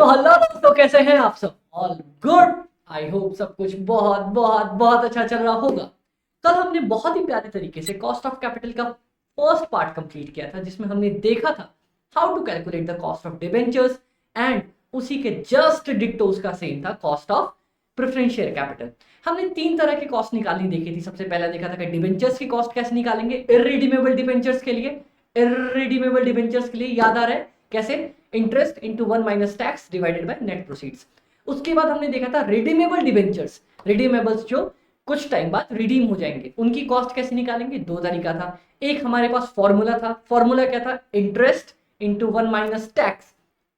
तो हेलो दोस्तों, कैसे हैं आप सब? All good. आई होप सब कुछ बहुत बहुत बहुत अच्छा चल रहा होगा। कल हमने बहुत ही प्यारे तरीके से कॉस्ट ऑफ कैपिटल का फर्स्ट पार्ट कंप्लीट किया था, जिसमें हमने देखा था how to calculate the cost of debentures and उसी के जस्ट डिट्टो उसका सेम था cost of preference share capital. हमने तीन तरह की कॉस्ट निकालनी देखी थी। सबसे पहले देखा था कि डिबेंचर्स की कॉस्ट कैसे निकालेंगे, इररिडीमेबल डिबेंचर्स के लिए। इररिडीमेबल डिबेंचर्स के लिए याद आ रहा है कैसे? Interest into 1 minus tax divided by net proceeds. उसके बाद हमने देखा था रिडीमेबल डिबेंचर्स, रिडीमेबल्स जो कुछ टाइम बाद रिडीम हो जाएंगे, उनकी कॉस्ट कैसे निकालेंगे। दो तरीका था। एक हमारे पास फॉर्मूला था। फॉर्मूला क्या था? Interest into 1 minus tax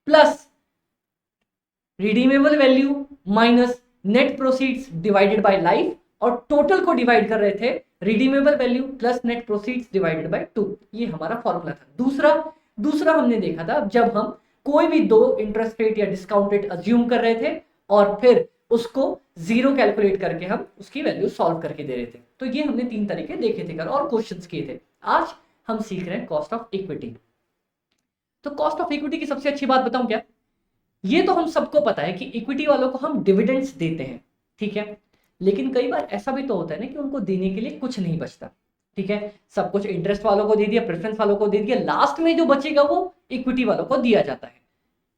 plus redeemable value minus net proceeds divided by life, और टोटल को डिवाइड कर रहे थे redeemable value plus net proceeds divided by 2। ये हमारा फॉर्मूला था। दूसरा हमने देखा था जब हम कोई भी दो इंटरेस्ट रेट या डिस्काउंट रेट अज्यूम कर रहे थे और फिर उसको जीरो कैलकुलेट करके हम उसकी वैल्यू सॉल्व करके दे रहे थे। तो ये हमने तीन तरीके देखे थे कर और क्वेश्चंस किए थे। आज हम सीख रहे हैं कॉस्ट ऑफ इक्विटी। तो कॉस्ट ऑफ इक्विटी की सबसे अच्छी बात बताऊं क्या? ये तो हम सबको पता है कि इक्विटी वालों को हम डिविडेंड्स देते हैं, ठीक है। लेकिन कई बार ऐसा भी तो होता है ना कि उनको देने के लिए कुछ नहीं बचता, ठीक है। सब कुछ इंटरेस्ट वालों को दे दिया, प्रेफरेंस वालों को दे दिया, लास्ट में जो बचेगा वो इक्विटी वालों को दिया जाता है,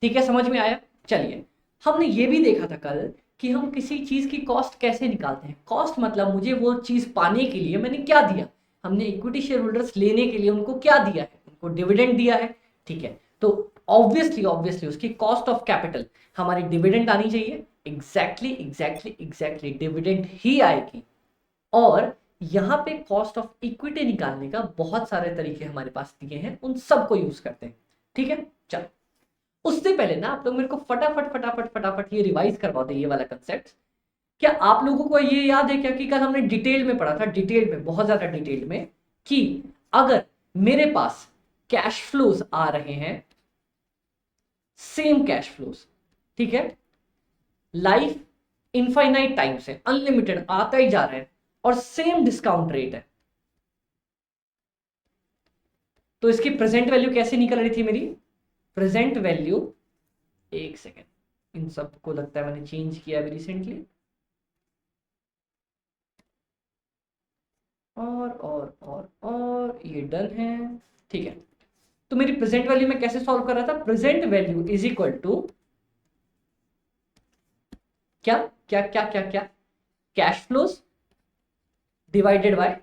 ठीक है। समझ में आया? चलिए, हमने ये भी देखा था कल कि हम किसी चीज की कॉस्ट कैसे निकालते हैं। कॉस्ट मतलब मुझे वो चीज पाने के लिए मैंने क्या दिया। हमने इक्विटी शेयर होल्डर्स लेने के लिए उनको क्या दिया है? उनको डिविडेंड दिया है, ठीक है। तो ऑब्वियसली उसकी कॉस्ट ऑफ कैपिटल हमारी डिविडेंड आनी चाहिए। एग्जैक्टली डिविडेंड ही आएगी। और यहां पे कॉस्ट ऑफ इक्विटी निकालने का बहुत सारे तरीके हमारे पास दिए हैं, उन सबको यूज करते हैं, ठीक है। चलो, उससे पहले ना आप लोग मेरे को फटाफट ये रिवाइज करवा दे ये वाला कंसेप्ट। क्या आप लोगों को ये याद है क्या कि कल हमने डिटेल में पढ़ा था, डिटेल में, बहुत ज्यादा डिटेल में, कि अगर मेरे पास कैश फ्लोज आ रहे हैं, सेम कैश फ्लोज, ठीक है, लाइफ इनफाइनाइट टाइम से अनलिमिटेड आता ही जा रहा है और सेम डिस्काउंट रेट है, तो इसकी प्रेजेंट वैल्यू कैसे निकल रही थी मेरी? प्रेजेंट वैल्यू, एक सेकेंड, इन सबको लगता है मैंने चेंज किया अभी रिसेंटली, और ये डन है, ठीक है। तो मेरी प्रेजेंट वैल्यू में कैसे सॉल्व कर रहा था? Present value is equal to क्या क्या क्या क्या क्या cash flows divided by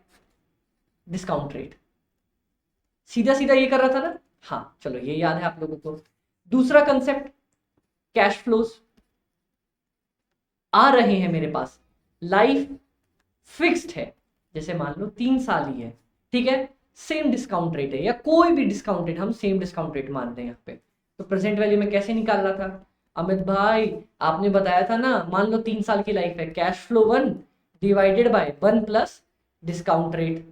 discount rate. सीधा सीधा ये कर रहा था ना? हाँ, चलो ये याद है आप लोगों को। दूसरा कंसेप्ट, कैश फ्लोज आ रहे हैं मेरे पास, लाइफ फिक्स्ड है, जैसे मान लो 3 साल ही है, ठीक है, सेम डिस्काउंट रेट है, या कोई भी डिस्काउंट रेट हम सेम डिस्काउंट रेट मानते हैं यहाँ पे। तो प्रेजेंट वैल्यू में कैसे निकाल रहा था? अमित भाई आपने बताया था ना, मान लो 3 साल की लाइफ है, cash flow 1 divided by 1 plus discount rate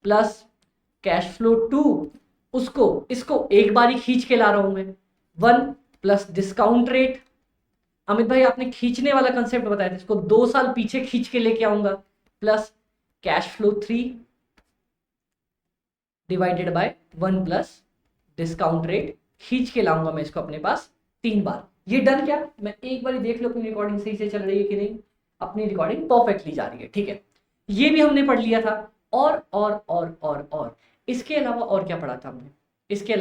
plus cash flow 2, उसको इसको एक बारी खींच के ला रहा हूं मैं, 1 प्लस डिस्काउंट रेट। अमित भाई आपने खींचने वाला कंसेप्ट बताया था, इसको 2 साल पीछे खींच के लेके आऊंगा, plus cash flow 3 divided by 1 plus discount rate, खींच के लाऊंगा मैं इसको अपने पास 3 बार। ये डन क्या? मैं एक बार देख लो अपनी रिकॉर्डिंग सही से चल रही है कि नहीं। अपनी रिकॉर्डिंग परफेक्टली जा रही है, ठीक है। ये भी हमने पढ़ लिया था। और इसके अलावा और क्या पढ़ा था हमने? इसके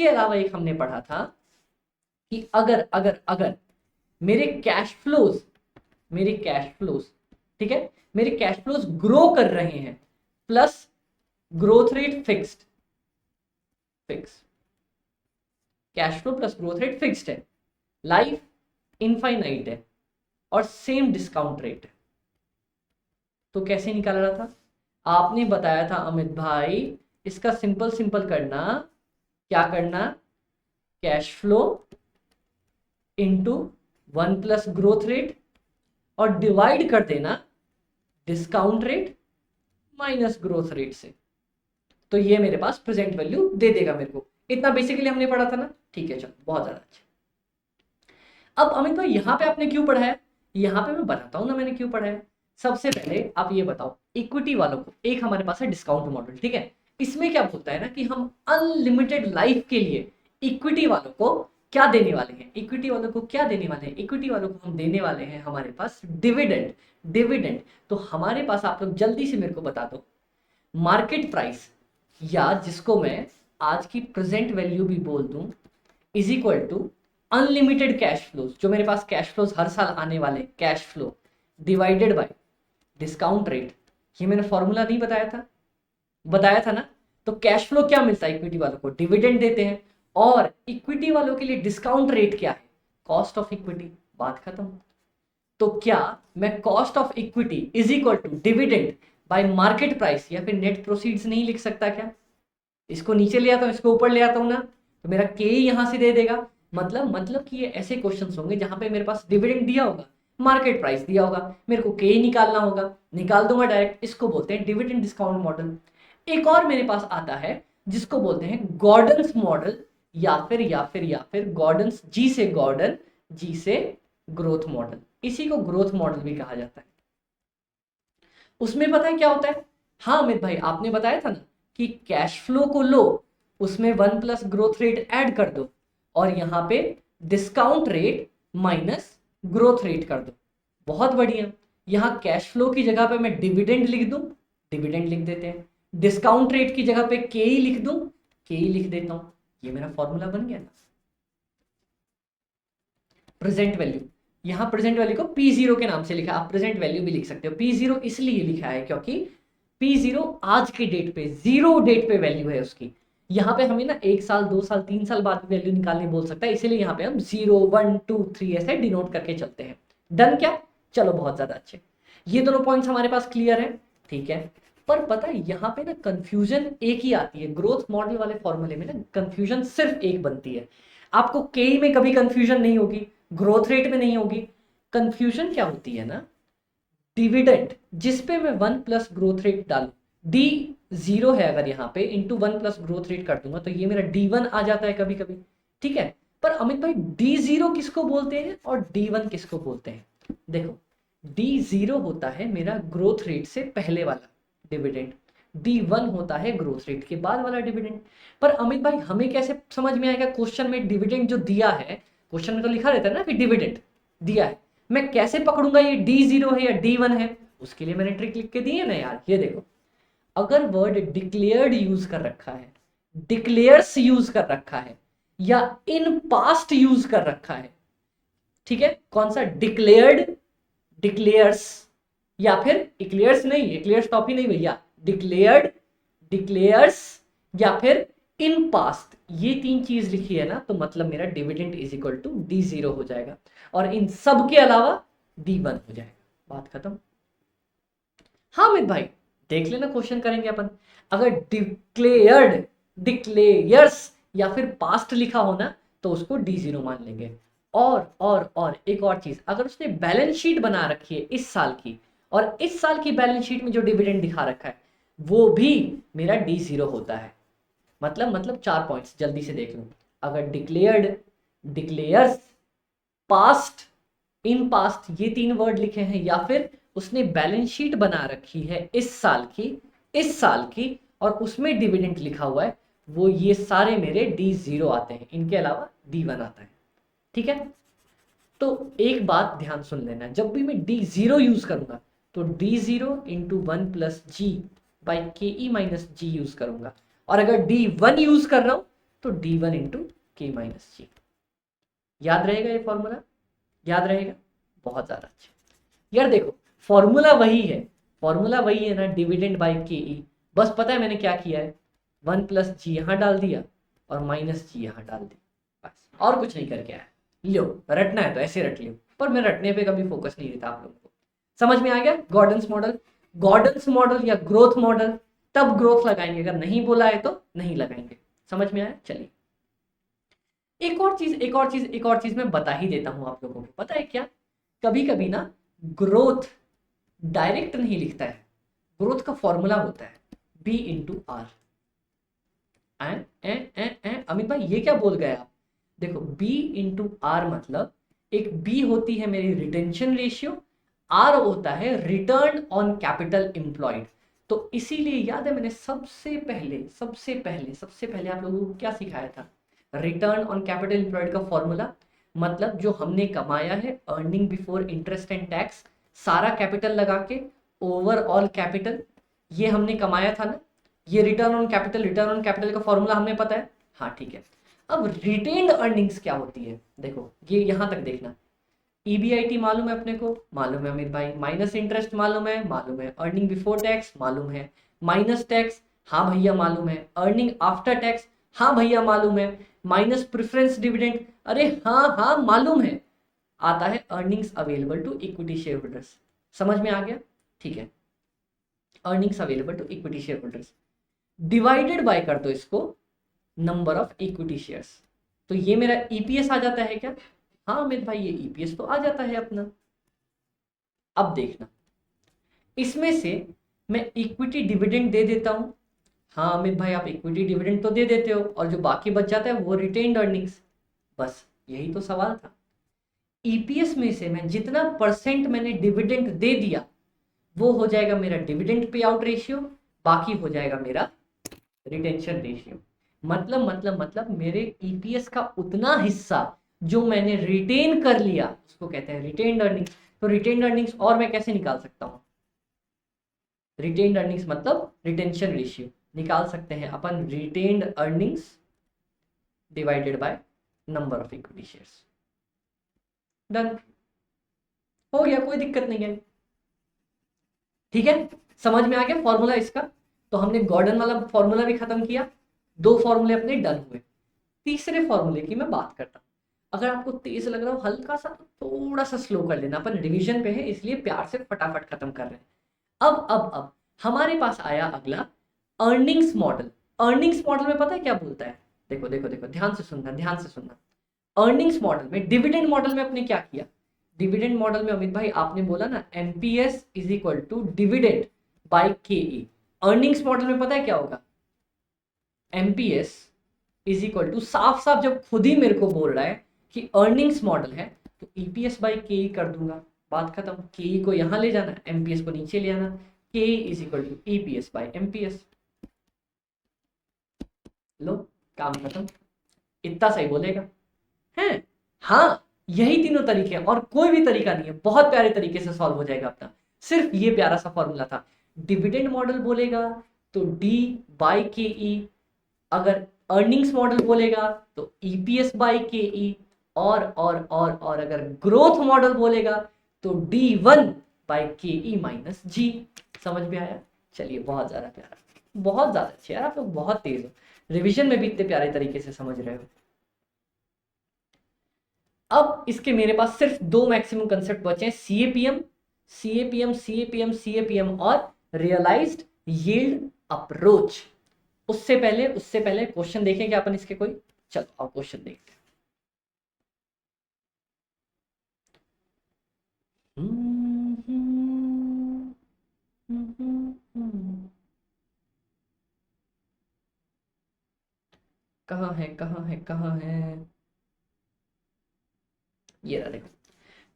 अलावा एक हमने पढ़ा था कि अगर अगर अगर मेरे कैश फ्लोज, ठीक है, मेरे कैश फ्लोज ग्रो कर रहे हैं, plus growth rate fix, cash flow plus growth rate fixed है, लाइफ इनफाइनाइट है और सेम डिस्काउंट रेट है, तो कैसे निकाल रहा था? आपने बताया था अमित भाई, इसका सिंपल करना, क्या करना? Cash flow into 1 plus growth rate और डिवाइड कर देना discount rate minus growth rate से, तो ये मेरे पास प्रेजेंट वैल्यू दे देगा मेरे को। इतना बेसिकली हमने पढ़ा था ना, ठीक है। चलो, बहुत ज्यादा अच्छा। अब अमित भाई यहाँ पे आपने क्यों पढ़ा है? यहाँ पे मैं बताता हूँ ना मैंने क्यों पढ़ा है। सबसे पहले आप ये बताओ, इक्विटी वालों को एक हमारे पास है डिस्काउंट मॉडल, ठीक है। इसमें क्या बोलता है ना कि हम अनलिमिटेड लाइफ के लिए इक्विटी वालों को क्या देने वाले हैं, इक्विटी वालों को क्या देने वाले हैं, इक्विटी वालों को हम देने वाले हैं हमारे पास डिविडेंड। डिविडेंड तो हमारे पास आप लोग जल्दी से मेरे को बता दो, मार्केट प्राइस या जिसको मैं आज की प्रेजेंट वैल्यू भी बोल दूं is equal to unlimited cash flows, जो मेरे पास कैश फ्लोज हर साल आने वाले cash flow divided by discount rate. ये मैंने फॉर्मूला नहीं बताया था, बताया था ना। तो कैश फ्लो क्या मिलता है इक्विटी वालों को, डिविडेंड देते हैं, और इक्विटी वालों के लिए डिस्काउंट रेट क्या है, कॉस्ट ऑफ इक्विटी। बात खत्म। तो क्या मैं cost of equity is equal to dividend by market price या फिर नेट प्रोसीड्स नहीं लिख सकता क्या? इसको नीचे ले आता हूं, इसको ऊपर ले आता हूं ना, तो मेरा के यहां से दे देगा। मतलब कि ये ऐसे क्वेश्चंस होंगे जहां पे मेरे पास डिविडेंड दिया होगा, मार्केट प्राइस दिया होगा, मेरे को के निकालना होगा, निकाल दूंगा डायरेक्ट। इसको बोलते हैं डिविडेंड डिस्काउंट मॉडल। एक और मेरे पास आता है जिसको बोलते हैं गॉर्डन्स मॉडल, या फिर गॉर्डन्स, जी से गॉर्डन, जी से ग्रोथ मॉडल। इसी को ग्रोथ मॉडल भी कहा जाता है। उसमें पता है क्या होता है? हाँ अमित भाई, आपने बताया था ना कि कैश फ्लो को लो, उसमें 1 प्लस ग्रोथ रेट ऐड कर दो, और यहां पे discount rate minus growth rate कर दो। बहुत बढ़िया। यहां कैश फ्लो की जगह पे मैं डिविडेंड लिख दूं, डिविडेंड लिख देते हैं। डिस्काउंट रेट की जगह पे के ही लिख दूं, के ही लिख देता हूं। ये मेरा फॉर्मूला बन गया ना। प्रेजेंट वैल्यू, यहां प्रेजेंट वैल्यू को P0 के नाम से लिखा, आप प्रेजेंट वैल्यू भी लिख सकते हो। P0 इसलिए लिखा है क्योंकि P0 आज के डेट पे, जीरो डेट पे वैल्यू है उसकी। यहाँ पे हमें ना 1 साल 2 साल 3 साल बाद वैल्यू निकालनी बोल सकता है, इसीलिए यहाँ पे हम 0 1 2 3 ऐसे डिनोट करके चलते हैं। डन क्या? चलो बहुत ज्यादा अच्छे। ये दोनों पॉइंट्स हमारे पास क्लियर है, ठीक है। पर पता है यहाँ पे ना कंफ्यूजन एक ही आती है, ग्रोथ मॉडल वाले फॉर्मूले में ना कंफ्यूजन सिर्फ एक बनती है। आपको के में कभी कंफ्यूजन नहीं होगी, ग्रोथ रेट में नहीं होगी। कंफ्यूजन क्या होती है ना, डिविडेंड जिसपे मैं 1 प्लस ग्रोथ रेट डालू, डी 0 है अगर यहाँ पे, इंटू 1 प्लस ग्रोथ रेट कर दूंगा तो ये मेरा D1 आ जाता है कभी कभी, ठीक है। पर अमित भाई D0 किसको बोलते हैं और D1 किसको बोलते हैं? देखो, D0 होता है मेरा ग्रोथ रेट से पहले वाला डिविडेंड, D1 होता है ग्रोथ रेट के बाद वाला डिविडेंड। पर अमित भाई हमें कैसे समझ में आएगा, क्वेश्चन में डिविडेंड जो दिया है, क्वेश्चन में तो लिखा रहता है ना कि डिविडेंड दिया है, मैं कैसे पकड़ूंगा ये D0 है या D1 है? उसके लिए मैंने ट्रिक लिख के दी है ना यार, ये देखो। अगर वर्ड डिक्लेयर्ड यूज कर रखा है, डिक्लेयर्स यूज कर रखा है, या इन पास्ट यूज कर रखा है, ठीक है, कौन सा? डिक्लेयर्ड, डिक्लेयर्स, या फिर इक्लेयर्स नहीं, इक्लेयर्स टॉप ही नहीं भैया, डिक्लेयर्ड, डिक्लेयर्स, या फिर इन पास्ट, ये 3 चीज लिखी है ना, तो मतलब मेरा dividend is equal to D0 हो जाएगा, और इन सब के अलावा D1 हो जाएगा। बात खत्म। हाँ अमित भाई देख लेना, क्वेश्चन करेंगे अपन। अगर डिक्लेयर्ड, डिक्लेयर्स या फिर पास्ट लिखा हो ना, तो उसको D0 मान लेंगे। और एक और चीज, अगर उसने बैलेंस शीट बना रखी है इस साल की, और इस साल की बैलेंस शीट में जो डिविडेंड दिखा रखा है वो भी मेरा D0 होता है। मतलब 4 पॉइंट्स जल्दी से देख लो। अगर declared, declares, past, in past, ये 3 वर्ड लिखे हैं, या फिर उसने बैलेंस शीट बना रखी है इस साल की और उसमें डिविडेंड लिखा हुआ है, वो ये सारे मेरे D0 आते हैं, इनके अलावा D1 आता है, ठीक है। तो एक बात ध्यान सुन लेना, जब भी मैं D0 यूज करूंगा तो D0 into 1 plus G by K E minus ji use करूंगा, और अगर D1 यूज कर रहा हूं तो D1 इंटू के माइनस जी। याद रहेगा ये फॉर्मूला? याद रहेगा? बहुत ज्यादा अच्छा। यार देखो, फॉर्मूला वही है, फॉर्मूला वही है ना, डिविडेंड बाय के ई। बस पता है मैंने क्या किया है, 1 प्लस जी यहां डाल दिया और माइनस जी यहां डाल दिया, बस और कुछ नहीं करके आया। लो रटना है तो ऐसे रट लियो, पर मैं रटने पे कभी फोकस नहीं देता आप लोगों को। समझ में आ गया? गॉर्डन्स मॉडल, गॉर्डन्स मॉडल या ग्रोथ मॉडल, तब ग्रोथ लगाएंगे, अगर नहीं बोला है तो नहीं लगाएंगे। समझ में आया? चलिए एक और चीज मैं बता ही देता हूं आप लोगों को। पता है क्या, कभी कभी ना ग्रोथ डायरेक्ट नहीं लिखता है, ग्रोथ का फॉर्मूला होता है B इंटू आर। अमित भाई ये क्या बोल गए आप? देखो B इंटू आर मतलब एक B होती है मेरी रिटेंशन रेशियो, R होता है रिटर्न ऑन कैपिटल एम्प्लॉयड। तो इसीलिए याद है मैंने सबसे पहले आप लोगों को क्या सिखाया था? रिटर्न ऑन कैपिटल एम्प्लॉयड का फॉर्मूला मतलब जो हमने कमाया है earning before interest and tax, सारा कैपिटल लगा के ओवरऑल कैपिटल, ये हमने कमाया था ना, ये रिटर्न ऑन कैपिटल का फॉर्मूला हमें पता है। हाँ ठीक है, अब रिटेन्ड अर्निंग्स क्या होती है, देखो ये यहां तक देखना। ईबीआईटी मालूम है अपने को, मालूम है अमित भाई, माइनस इंटरेस्ट मालूम है अर्निंग बिफोर टैक्स मालूम है, माइनस टैक्स हाँ भैया मालूम है, अर्निंग आफ्टर टैक्स हाँ भैया मालूम है, माइनस प्रेफरेंस डिविडेंड अरे हाँ हाँ मालूम है, आता है earnings available to equity shareholders. समझ में आ गया? ठीक है, earnings available to equity shareholders divided by कर दो इसको नंबर ऑफ इक्विटी शेयर्स, तो ये मेरा ईपीएस आ जाता है क्या? हाँ अमित भाई ये ईपीएस तो आ जाता है अपना। अब देखना, इसमें से मैं इक्विटी डिविडेंड दे देता हूं। हाँ अमित भाई आप इक्विटी डिविडेंड तो दे देते हो, और जो बाकी बच जाता है वो रिटेन्ड अर्निंग्स। बस यही तो सवाल था। ईपीएस में से मैं जितना परसेंट मैंने डिविडेंड दे दिया वो हो जाएगा मेरा डिविडेंड पे आउट रेशियो, बाकी हो जाएगा मेरा रिटेंशन रेशियो। मतलब मेरे ईपीएस का उतना हिस्सा जो मैंने रिटेन कर लिया उसको कहते हैं रिटेन्ड अर्निंग्स। तो रिटेन्ड अर्निंग्स और मैं कैसे निकाल सकता हूं? रिटेन्ड अर्निंग्स मतलब रिटेंशन रेशियो निकाल सकते हैं अपन, retained earnings divided by number of equity shares. Done, हो गया, कोई दिक्कत नहीं है। ठीक है, समझ में आ गया फॉर्मूला इसका। तो हमने गॉर्डन वाला फॉर्मूला भी खत्म किया, दो फॉर्मूले अपने डन हुए। तीसरे फॉर्मूले की मैं बात करता हूं। अगर आपको तेज लग रहा हो हल्का सा तो थोड़ा सा स्लो कर लेना, अपन रिवीजन पे है इसलिए प्यार से फटाफट खत्म कर रहे हैं। अब हमारे पास आया अगला अर्निंग्स मॉडल। अर्निंग्स मॉडल में पता है क्या बोलता है? देखो देखो देखो, ध्यान से सुनना ध्यान से सुनना। अर्निंग्स मॉडल में, डिविडेंड मॉडल में अपने क्या किया? डिविडेंड मॉडल में अमित भाई आपने बोला ना NPS is equal to dividend by K E. Earnings model में पता है क्या होगा? एमपीएस इज इक्वल टू, साफ साफ जब खुद ही मेरे को बोल रहा है कि अर्निंग्स मॉडल है तो ईपीएस बाई के कर दूंगा, बात खत्म। के को यहां ले जाना, एमपीएस को नीचे ले आना, K is equal to EPS by MPS. लो काम खत्म, इतना सही बोलेगा है? हाँ यही तीनों तरीके हैं और कोई भी तरीका नहीं है, बहुत प्यारे तरीके से सॉल्व हो जाएगा अपना। सिर्फ ये प्यारा सा फॉर्मूला था। डिविडेंड मॉडल बोलेगा तो डी बाई के ई, अगर अर्निंग्स मॉडल बोलेगा तो ईपीएस बाई के ई, और अगर ग्रोथ मॉडल बोलेगा तो D one by K E minus जी। समझ में आया? चलिए बहुत ज्यादा प्यारा, बहुत ज्यादा अच्छे यार, आप लोग बहुत तेज हो, रिवीजन में भी इतने प्यारे तरीके से समझ रहे हो। अब इसके मेरे पास सिर्फ दो मैक्सिमम कंसेप्ट बचे हैं, सीएपीएम सीएपीएम सीएपीएम सीएपीएम और रियलाइज्ड यील्ड अप्रोच। उससे पहले क्वेश्चन देखें क्या अपन इसके कोई? चलो अब क्वेश्चन देखते हैं। कहाँ है कहाँ है कहाँ है? ये रहा देखो,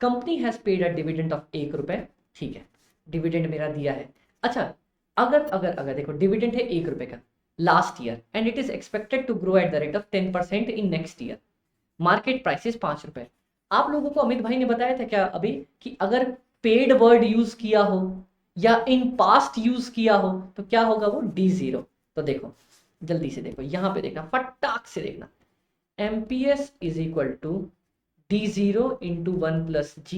company has paid a dividend of 1 रुपए। ठीक है, डिविडेंड मेरा दिया है। अच्छा, अगर अगर अगर देखो डिविडेंड है 1 रुपए का last year and it is expected to grow at the rate of 10% in next year, market price 5 रुपए। आप लोगों को अमित भाई ने बताया था क्या अभी कि अगर पेड वर्ड यूज किया हो या इन पास्ट यूज किया हो तो क्या होगा? वो D0। तो देखो जल्दी से देखो, यहां पे देखना, फटाक से देखना, MPS is equal to D0 into 1+G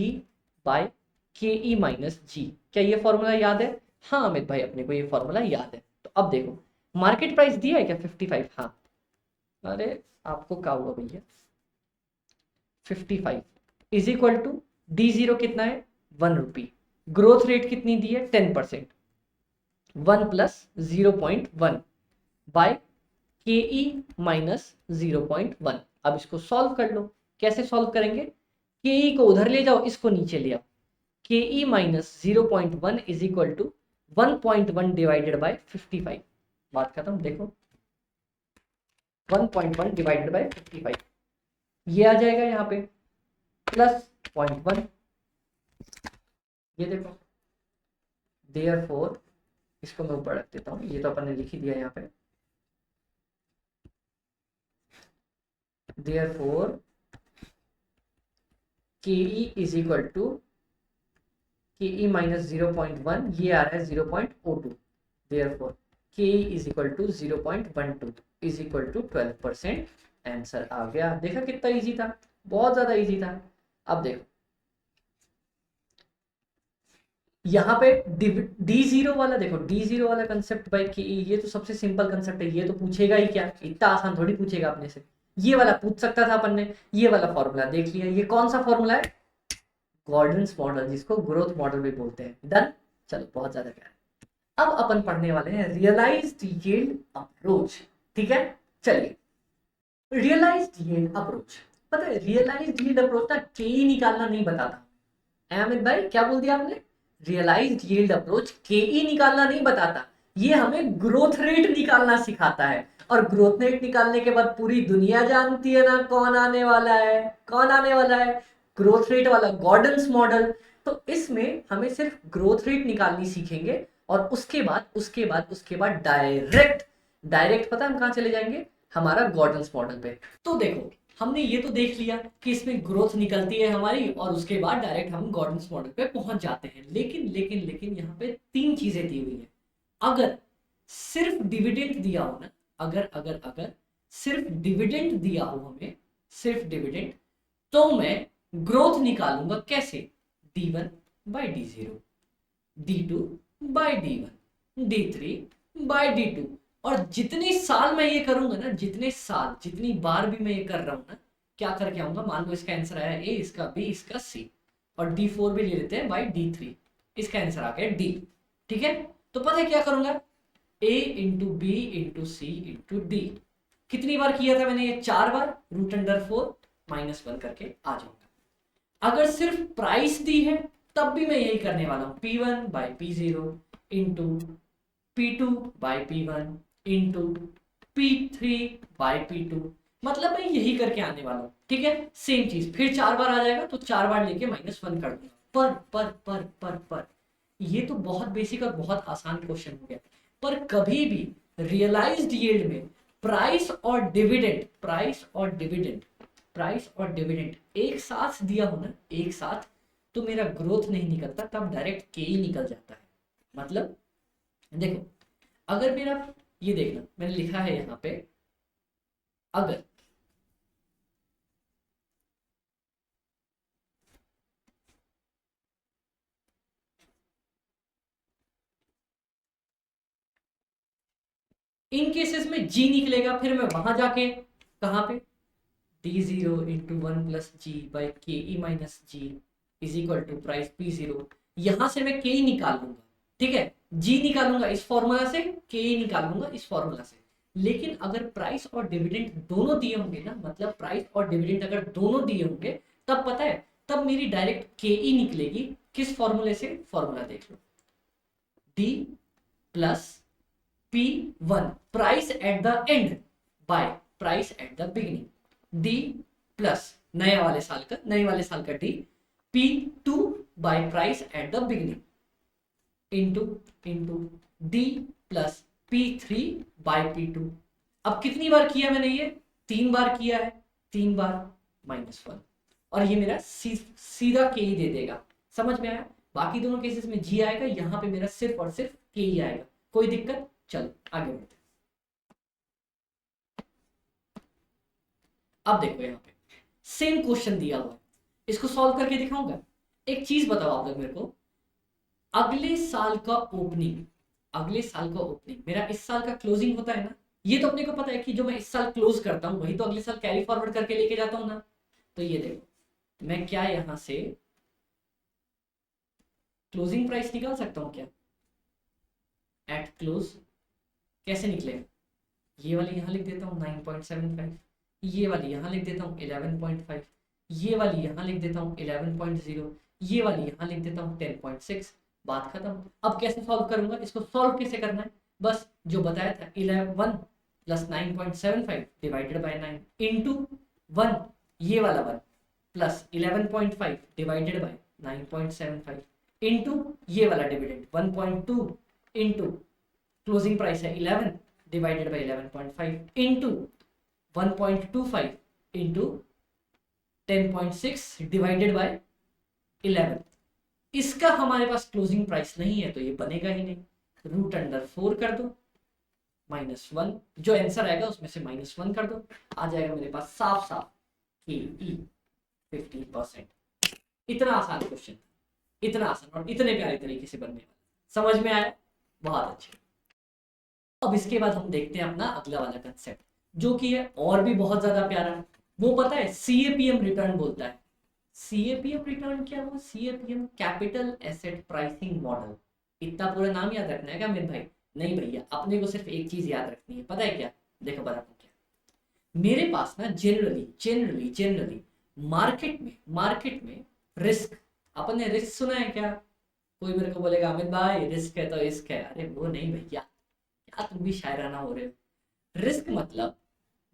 by K E minus जी। क्या ये फॉर्मूला याद है? हाँ अमित भाई अपने को ये फॉर्मूला याद है। तो अब देखो मार्केट प्राइस दिया है क्या? 55। हाँ, अरे आपको क्या हुआ भैया? 55 इज इक्वल टू D0 कितना है? 1 रुपी। ग्रोथ रेट कितनी दी है? 10%। 1 plus 0.1 bye K E minus 0.1। अब इसको सॉल्व कर लो। कैसे सॉल्व करेंगे? के ई को उधर ले जाओ, इसको नीचे ले आओ। K E minus 0.1 is equal to 1.1 divided by 55। बात खत्म। देखो 1.1 डिवाइडेड बाय 55, ये आ जाएगा यहाँ पे प्लस 0.1। ये देखो, देयरफॉर इसको मैं ऊपर रख देता हूँ, ये तो अपन ने लिख ही दिया यहाँ पे। Therefore KE is equal to KE minus 0.1, ये आ रहा है 0.02, therefore KE is equal to 0.12 is equal to 12%। Answer आ गया। देखा कितना इजी था, बहुत ज्यादा इजी था। अब देखो यहाँ पे D0 वाला, देखो D0 वाला कंसेप्ट बाय KE, ये तो सबसे सिंपल कंसेप्ट है, ये तो पूछेगा ही क्या, इतना आसान थोड़ी पूछेगा अपने से। ये वाला पूछ सकता था अपन ने, ये वाला फॉर्मूला देख लिया। ये कौन सा फॉर्मूला है? गॉर्डन्स मॉडल, जिसको ग्रोथ मॉडल भी बोलते हैं। डन। चलो बहुत ज्यादा क्या है। अब अपन पढ़ने वाले हैं रियलाइज्ड यील्ड अप्रोच। ठीक है, चलिए रियलाइज्ड यील्ड अप्रोच। पता है रियलाइज्ड यील्ड अप्रोच ना KE निकालना नहीं बताता। अमित भाई क्या बोल दिया आपने? रियलाइज्ड यील्ड अप्रोच KE निकालना नहीं बताता, ये हमें ग्रोथ रेट निकालना सिखाता है। और ग्रोथ रेट निकालने के बाद पूरी दुनिया जानती है ना कौन आने वाला है, कौन आने वाला है? ग्रोथ रेट वाला गॉर्डन्स मॉडल। तो इसमें हमें सिर्फ ग्रोथ रेट निकालनी सीखेंगे और उसके बाद डायरेक्ट डायरेक्ट पता है हम कहाँ चले जाएंगे? हमारा गॉर्डन्स मॉडल पे। तो देखो हमने ये तो देख लिया कि इसमें ग्रोथ निकलती है हमारी और उसके बाद डायरेक्ट हम गॉर्डन्स मॉडल पे पहुंच जाते हैं। लेकिन यहाँ पे तीन चीजें दी हुई है। अगर सिर्फ डिविडेंड दिया हो ना, अगर सिर्फ डिविडेंड दिया हो हमें, सिर्फ डिविडेंड, तो मैं ग्रोथ निकालूंगा कैसे? D1 by D0, D2 by D1, D3 by D2। और जितने साल मैं ये करूंगा ना, जितने साल जितनी बार भी मैं ये कर रहा हूं ना, क्या करके आऊंगा? मान लो इसका आंसर आया A, इसका B, इसका C, और D4 भी ले लेते हैं बाई D3, इसका आंसर आ गया D। ठीक है, तो पता है क्या करूंगा? A into B into C into D. कितनी बार किया था मैंने ये? 4 बार। √4 -1 करके आ जाऊंगा। अगर सिर्फ प्राइस दी है तब भी मैं यही करने वाला हूं, P1 by P0 into P2 by P1 into P3 by P2, मतलब मैं यही करके आने वाला हूं। ठीक है, सेम चीज फिर 4 बार आ जाएगा तो 4 बार लेके -1 कर दूंगा। पर ये तो बहुत बेसिक और बहुत आसान क्वेश्चन हो गया। पर कभी भी रियलाइज्ड यील्ड में प्राइस और डिविडेंड, प्राइस और डिविडेंड एक साथ दिया हो ना, एक साथ, तो मेरा ग्रोथ नहीं निकलता, तब डायरेक्ट KE निकल जाता है। मतलब देखो अगर मेरा, ये देखना मैंने लिखा है यहाँ पे, अगर इन केसेस में G निकलेगा, फिर मैं वहां जाके कहां पे D0 into 1 plus G by KE minus G is equal to price P0, यहां से मैं KE निकाल लूंगा। ठीक है, G निकालूंगा इस फॉर्मूला से, KE निकालूंगा इस फॉर्मूला से। लेकिन अगर प्राइस और डिविडेंड दोनों दिए होंगे ना, मतलब प्राइस और डिविडेंड अगर दोनों दिए होंगे, तब पता है तब मेरी डायरेक्ट KE निकलेगी। किस फॉर्मूले से? फॉर्मूला देख लो, D plus P1 price at the end by price at the beginning, D plus नए वाले साल का D, P2 by price at the beginning into D plus P3 by P2। अब कितनी बार किया मैंने ये? 3 बार किया है, 3 बार -1, और ये मेरा सीधा KE दे देगा। समझ में आया? बाकी दोनों केसेस में G आएगा, यहाँ पे मेरा सिर्फ और सिर्फ KE आएगा। कोई दिक्कत? चलो आगे बढ़ते हैं। अब देखो यहाँ पे सेम क्वेश्चन दिया हुआ है, इसको सॉल्व करके दिखाऊंगा। एक चीज बताओ आप लोग मेरे को, अगले साल का ओपनिंग मेरा इस साल का क्लोजिंग होता है ना, ये तो अपने को पता है कि जो मैं इस साल क्लोज करता हूं वही तो अगले साल कैरी फॉरवर्ड करके लेके जाता हूं ना। तो ये देखो मैं क्या यहां से क्लोजिंग प्राइस निकाल सकता हूं क्या? एट क्लोज कैसे निकलेगा? ये वाली यहां लिख देता हूं 9.75, ये वाली यहां लिख देता हूं 11.5, ये वाली यहां लिख देता हूं 11.0, ये वाली यहां लिख देता हूं 10.6। बात खत्म। अब कैसे सॉल्व करूंगा इसको? सॉल्व कैसे करना है? बस जो बताया था 11 प्लस 9.75 डिवाइडेड बाय 9 इंटू 1, ये वाला 1 प्लस 11.5 डिवाइडेड बाय 9.75 इंटू ये वाला डिविडेंड 1.2 इंटू क्लोजिंग प्राइस है 11 divided by 11.5 into 1.25 into 10.6 divided by 11। इसका हमारे पास क्लोजिंग प्राइस नहीं है तो ये बनेगा ही नहीं। रूट अंडर 4 कर दो, -1, जो आंसर आएगा उसमें से -1 कर दो, आ जाएगा मेरे पास साफ साफ के ई 15%। इतना आसान क्वेश्चन, इतना आसान और इतने प्यारे तरीके से बनने वाला। समझ में आया? बहुत अच्छे। अब इसके बाद हम देखते हैं अपना अगला वाला कंसेप्ट, जो कि है और भी बहुत ज्यादा प्यारा। वो पता है CAPM रिटर्न बोलता है। CAPM रिटर्न क्या हुआ? CAPM capital asset pricing model. इतना पूरा नाम याद रखना है क्या मेरे भाई? नहीं भैया, अपने को सिर्फ एक चीज याद रखनी है, पता है क्या? देखो बताता हूँ क्या। मेरे पास ना जनरली मार्केट में रिस्क, अपन ने रिस्क सुना है क्या? कोई मेरे को बोलेगा अमित भाई रिस्क है तो इश्क है। अरे वो नहीं भैया, क्या तुम भी शायराना हो रहे हो। रिस्क मतलब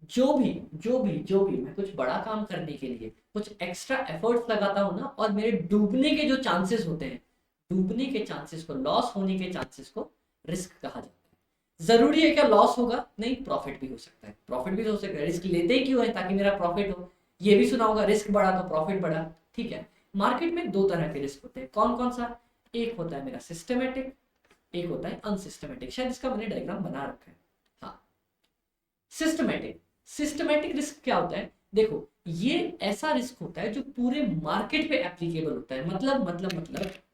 जो भी मैं कुछ बड़ा काम करने के लिए कुछ एक्स्ट्रा एफर्ट्स लगाता हूँ ना, और मेरे डूबने के जो चांसेस होते हैं, डूबने के चांसेस को, लॉस होने के चांसेस को रिस्क कहा जाता है। जरूरी है क्या लॉस होगा? नहीं, प्रॉफिट भी हो सकता है, प्रॉफिट भी हो सकता है। रिस्क लेते ही क्यों है? ताकि मेरा प्रॉफिट हो। ये भी सुना होगा, रिस्क बढ़ा तो प्रॉफिट बढ़ा। ठीक है। मार्केट में दो तरह के रिस्क होते हैं। कौन कौन सा? एक होता है मेरा सिस्टमेटिक, एक होता है अनसिस्टमेटिक। शायद इसका मैंने डायग्राम बना रखा है। हाँ, सिस्टमेटिक रिस्क क्या होता है? देखो, ये ऐसा रिस्क होता है जो पूरे मार्केट पे एप्लीकेबल होता है। मतलब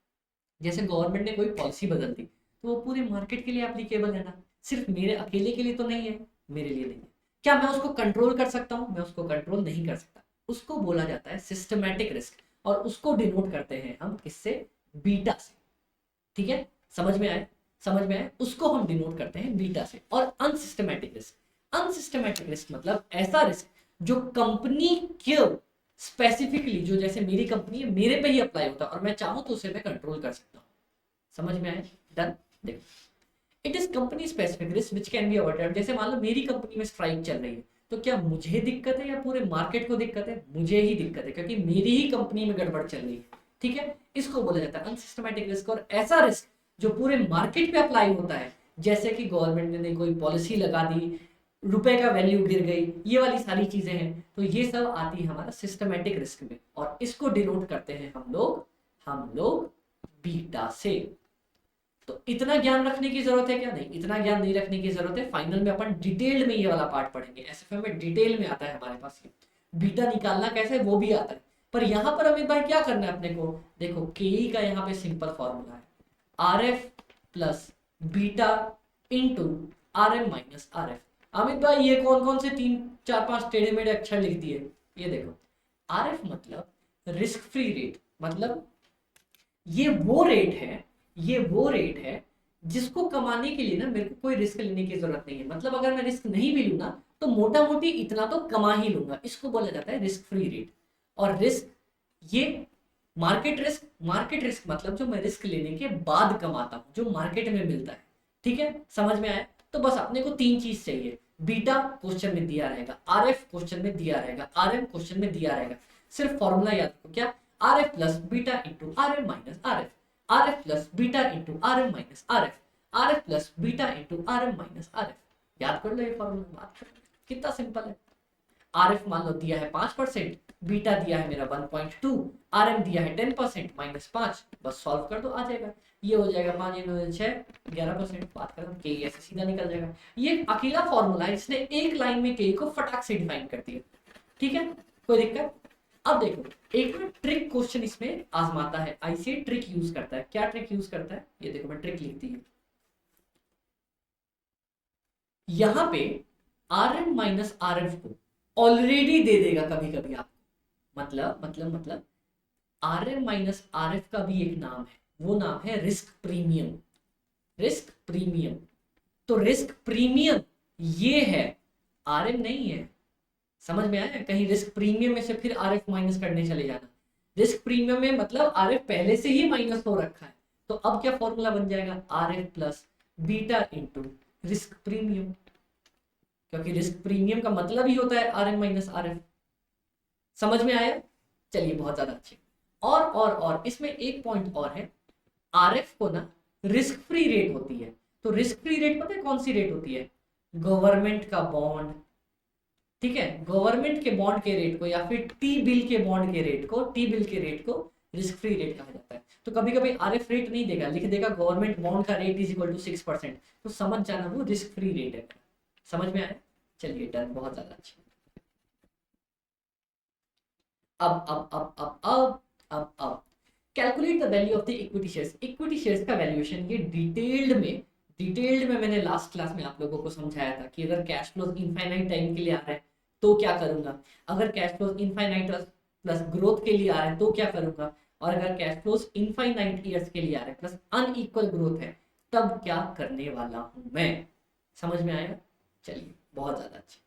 जैसे गवर्नमेंट ने कोई पॉलिसी बदल दी तो वो पूरे मार्केट के लिए एप्लीकेबल है ना, सिर्फ मेरे अकेले के लिए तो नहीं है, मेरे लिए नहीं है। क्या मैं उसको कंट्रोल कर सकता हूँ? मैं उसको कंट्रोल नहीं कर सकता। उसको बोला जाता है सिस्टमैटिक रिस्क, और उसको डिनोट करते हैं हम किससे? बीटा से। ठीक है, समझ में आए? समझ में आए? उसको हम डिनोट करते हैं बीटा से। और अनसिस्टमैटिक रिस्क मतलब ऐसा रिस्क जो कंपनी के स्पेसिफिकली, जो जैसे मेरी कंपनी है मेरे पे ही अप्लाई होता है, और मैं चाहूं तो उसे मैं कंट्रोल कर सकता हूं। समझ में आए? डन। देखो, it is company specific risk which can be avoided. जैसे मान लो मेरी कंपनी में स्ट्राइक चल रही है, तो क्या मुझे दिक्कत है या पूरे मार्केट को दिक्कत है? मुझे ही दिक्कत है, क्योंकि मेरी ही कंपनी में गड़बड़ चल रही है। ठीक है, इसको बोला जाता है अनसिस्टमैटिक रिस्क। और ऐसा रिस्क जो पूरे मार्केट पे अप्लाई होता है, जैसे कि गवर्नमेंट ने कोई पॉलिसी लगा दी, रुपए का वैल्यू गिर गई, ये वाली सारी चीजें हैं, तो ये सब आती है हमारा सिस्टमैटिक रिस्क में। और इसको डिनोट करते हैं हम लोग बीटा से। तो इतना ज्ञान रखने की जरूरत है क्या? नहीं, इतना ज्ञान नहीं रखने की जरूरत है। फाइनल में अपन डिटेल में ये वाला पार्ट पढ़ेंगे। एसएफएम में डिटेल में आता है हमारे पास ये बीटा निकालना कैसे, वो भी आता है। पर यहाँ पर अमित भाई क्या करना है अपने को? देखो, के का यहाँ पे सिंपल फॉर्मूला है, R F plus beta into R M minus R F. Amit भाई ये कौन कौन से 3 4 5 टेढ़े मेढ़े अक्षर लिख दिए? ये देखो, आर एफ मतलब रिस्क फ्री रेट, मतलब ये वो रेट है जिसको कमाने के लिए ना मेरे को कोई रिस्क लेने की जरूरत नहीं है। मतलब अगर मैं रिस्क नहीं भी लूँ ना, तो मोटा मोटी इतना तो कमा ही लूंगा। इसको बोला जाता है रिस्क फ्री रेट। और रिस्क, ये मार्केट रिस्क मतलब जो मैं रिस्क लेने के बाद कमाता हूँ, जो मार्केट में मिलता है। ठीक है, समझ में आया? तो बस अपने को 3 चीज चाहिए। बीटा क्वेश्चन में दिया रहेगा, आर एफ क्वेश्चन में दिया रहेगा, आर एम क्वेश्चन में दिया रहेगा। सिर्फ फॉर्मूला याद रखो, क्या? R F plus beta into R M minus R F, R F plus beta into R M minus R F, R F plus beta into R M minus R F. याद कर लो ये formula, बात कर लो, कितना simple है। R F मान लो दिया है 5%, बीटा दिया है मेरा 1.2, आर एम दिया है 10% -5, बस सॉल्व कर दो, आ जाएगा। ये हो जाएगा 5 6 11%। बात करें के ऐसे सीधा निकल जाएगा। ये अकेला फॉर्मूला है, इसने एक लाइन में के को फटाक से डिफाइन कर दिया। ठीक है, कोई दिक्कत? अब देखो, एक ना ट्रिक क्वेश्चन इसमें आजमाता है, आईसीए ट्रिक यूज करता है। क्या ट्रिक यूज करता है? ये देखो, मैं ट्रिक लिखती हूँ यहाँ पे। R M minus R F को ऑलरेडी दे देगा कभी कभी आप, मतलब R M minus R F का भी एक नाम है, वो नाम है रिस्क प्रीमियम। रिस्क प्रीमियम, तो रिस्क प्रीमियम ये है, आर एम नहीं है। समझ में आया? कहीं रिस्क प्रीमियम में से फिर आर एफ माइनस करने चले जाना। रिस्क प्रीमियम में मतलब आर एफ पहले से ही माइनस हो रखा है। तो अब क्या फॉर्मूला बन जाएगा? R F plus beta into risk premium, क्योंकि रिस्क प्रीमियम का मतलब ही होता है R M minus R F. समझ में आया? चलिए, बहुत ज्यादा अच्छे। और इसमें एक पॉइंट और है, आर एफ को ना रिस्क फ्री रेट होती है। तो रिस्क फ्री रेट पता है कौन सी रेट होती है? गवर्नमेंट का बॉन्ड, ठीक है, गवर्नमेंट के बॉन्ड के रेट को या फिर टी बिल के बॉन्ड के रेट को, टी बिल के रेट को रिस्क फ्री रेट कहा जाता है। तो कभी कभी आरएफ रेट नहीं देगा, लिख देगा गवर्नमेंट बॉन्ड का रेट इज इक्वल टू 6%, तो समझ जाना वो रिस्क फ्री रेट है। समझ में आया? चलिए डन, बहुत ज्यादा अच्छा। अब calculate the value of the equity shares. Equity shares का वैल्यूएशन ये डिटेल्ड में मैंने लास्ट क्लास में आप लोगों को समझाया था कि अगर कैश फ्लो इनफाइनाइट टाइम के लिए आ रहा है तो क्या करूंगा, अगर cash flow infinite plus growth के लिए आ रहा है तो क्या करूंगा, और अगर कैश फ्लोज इनफाइनाइट ईयर्स के लिए आ रहा है प्लस अनइक्वल ग्रोथ है तब क्या करने वाला हूं मैं। समझ में आएगा? चलिए बहुत ज्यादा अच्छा।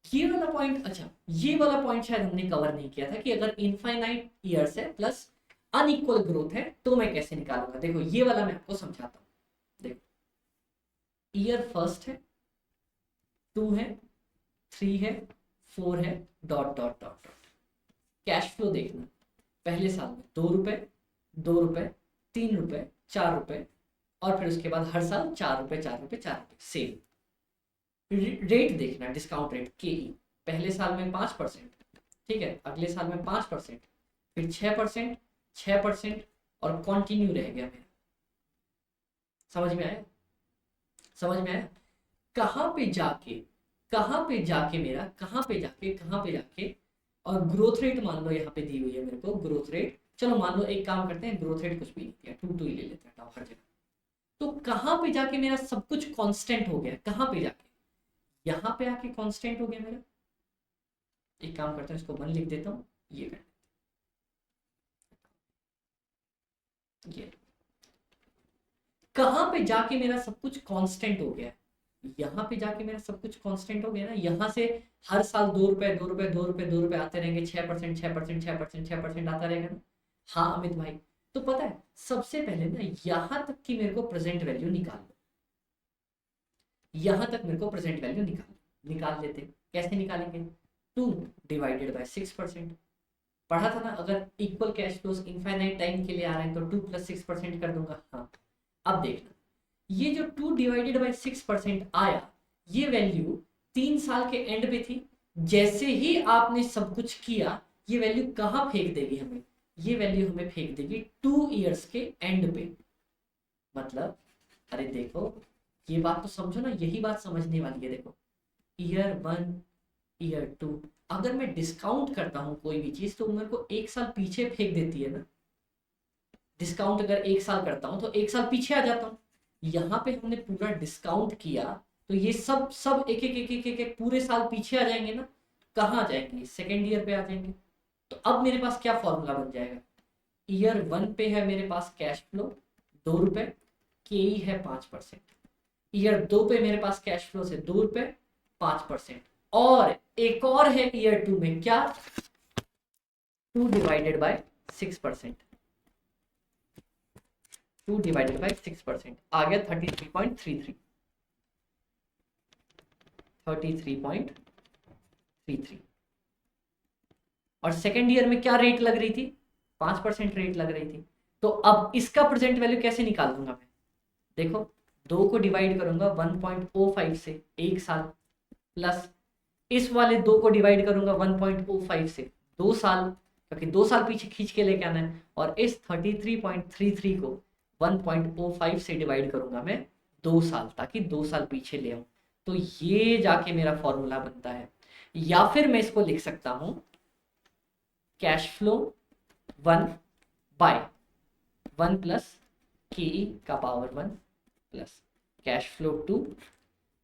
ये वाला पॉइंट, अच्छा ये वाला पॉइंट शायद हमने कवर नहीं किया था कि अगर इनफाइनाइट ईयर्स है प्लस अनइक्वल ग्रोथ है तो मैं कैसे निकालूंगा। देखो ये वाला मैं आपको समझाता हूँ। देखो ईयर फर्स्ट है, 2 है, 3 है, 4 है, dot dot dot dot. Cash flow देखना, पहले साल में 2 रुपए, 2 रुपए, 3 रुपए, 4 रुपए, और फिर उसके बाद हर साल 4 रुपए 4 रुपए 4 रुपए सेम। रेट देखना, डिस्काउंट रेट के ई, पहले साल में 5%, ठीक है, अगले साल में 5%, फिर 6%, 6% और कंटिन्यू रह गया मेरा। समझ में आया? समझ में आया? कहाँ पे जाके मेरा कहाँ पे जाके और ग्रोथ रेट मान लो यहाँ पे दी हुई है मेरे को ग्रोथ रेट। चलो मान लो एक काम करते हैं, ग्रोथ रेट कुछ भी नहीं दिया, 2 ही ले लेते हैं हर जगह। तो कहाँ पे जाके मेरा सब कुछ कांस्टेंट हो गया, कहाँ पे जाके, यहाँ पे आके कांस्टेंट हो गया मेरा। एक काम करते हैं, इसको 1 लिख देता हूँ, ये कर, ये कहाँ पे जाके मेरा सब कुछ कांस्टेंट हो गया, यहाँ पे जाके मेरा सब कुछ कांस्टेंट हो गया ना। यहाँ से हर साल 2 रुपए 2 रुपए 2 रुपए 2 रुपए आते रहेंगे, 6% 6% 6% 6% आता रहेगा ना। हाँ अमित भाई, तो पता है सबसे पहले ना यहाँ तक की मेरे को प्रेजेंट वैल्यू निकाल लो, यहाँ तक मेरे को प्रेजेंट वैल्यू निकाल लेते। कैसे निकालेंगे? 2 डिवाइडेड बाय 6%। पढ़ा था ना, अगर equal cash flows infinite time के लिए आ रहे हैं तो 2 + 6% कर दूंगा। हाँ अब देखना, ये जो 2 डिवाइडेड बाय 6% आया, ये वैल्यू 3 साल के एंड पे थी। जैसे ही आपने सब कुछ किया, ये वैल्यू कहाँ फेंक देगी हमें? ये वैल्यू हमें फेंक देगी 2 इयर्स के एंड पे। मतलब अरे देखो ये बात तो समझो ना, यही बात समझने वाली है। देखो ईयर 1 ईयर 2, अगर मैं डिस्काउंट करता हूं कोई भी चीज तो मेरे को 1 साल पीछे फेंक देती है ना। डिस्काउंट अगर 1 साल करता हूं तो 1 साल पीछे आ जाता हूं। यहाँ पे हमने पूरा डिस्काउंट किया तो ये सब सब एक एक एक एक एक, एक पूरे साल पीछे आ जाएंगे ना। कहाँ आ जाएंगे? सेकेंड ईयर पे आ जाएंगे। तो अब मेरे पास क्या फॉर्मूला बन जाएगा? ईयर 1 पे है मेरे पास कैश फ्लो 2 रुपए, के ई है 5%। ईयर 2 पे मेरे पास कैश फ्लो से 2 रुपए 5%, और एक और है ईयर 2 में, क्या? 2 डिवाइडेड बाय 6%। 2 डिवाइडेड बाय 6% आ गया 33.33। 33.33। और सेकेंड ईयर में क्या रेट लग रही थी? 5% रेट लग रही थी। तो अब इसका प्रेजेंट वैल्यू कैसे निकाल दूंगा मैं? देखो 2 को डिवाइड करूंगा 1.05 से 1 साल, प्लस इस वाले 2 को डिवाइड करूंगा 1.05 से 2 साल, क्योंकि 2 साल पीछे खींच के लेके आना है। और इस 33.33 को 1.05 से डिवाइड करूंगा मैं 2 साल, ताकि 2 साल पीछे ले आऊं। तो ये जाके मेरा फॉर्मूला बनता है। या फिर मैं इसको लिख सकता हूं, कैश फ्लो 1 बाय 1 प्लस के ई का power 1 plus cash flow 2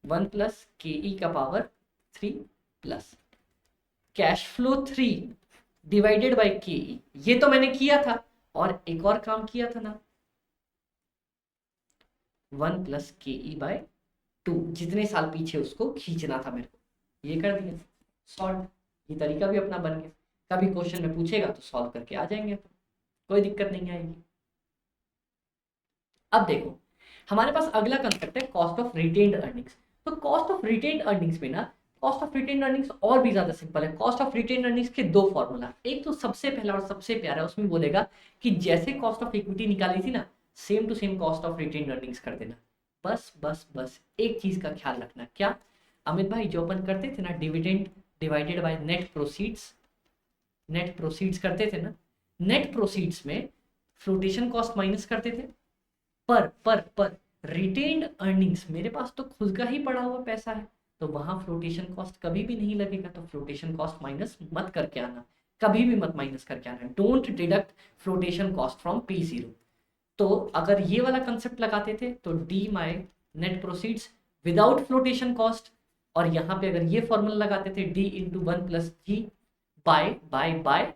1 plus के ई का power 3 plus cash flow 3 divided by K ई। ये तो मैंने किया था, और एक और काम किया था ना, 1 प्लस के ई बाय 2, जितने साल पीछे उसको खींचना था मेरे को, ये कर दिया सॉल्व। ये तरीका भी अपना बन गया। कभी क्वेश्चन में पूछेगा तो सॉल्व करके आ जाएंगे, तो कोई दिक्कत नहीं आएगी। अब देखो हमारे पास अगला कंसेप्ट है कॉस्ट ऑफ रिटेन्ड अर्निंग्स। तो कॉस्ट ऑफ रिटेन्ड अर्निंग्स में ना, कॉस्ट ऑफ रिटेन्ड अर्निंग्स और भी ज्यादा सिंपल है। कॉस्ट ऑफ रिटेन्ड अर्निंग्स के 2 फॉर्मूला, एक तो सबसे पहला और सबसे प्यारा, उसमें बोलेगा कि जैसे कॉस्ट ऑफ इक्विटी निकाली थी ना, same to same cost of retained earnings कर देना। बस बस बस एक चीज का ख्याल रखना, क्या? अमित भाई जो अपन करते थे ना, dividend divided by net proceeds, net proceeds करते थे ना, नेट प्रोसीड्स में फ्लोटेशन कॉस्ट माइनस करते थे। पर रिटेन्ड अर्निंग्स, मेरे पास तो खुद का ही पड़ा हुआ पैसा है, तो वहां फ्लोटेशन कॉस्ट कभी भी नहीं लगेगा, तो फ्लोटेशन कॉस्ट माइनस मत करके आना, कभी भी मत माइनस करके आना। Don't deduct flotation cost from P0। तो अगर ये वाला कंसेप्ट लगाते थे तो D my net proceeds without flotation cost, और यहाँ पे अगर ये फॉर्मूला लगाते थे D into one plus G by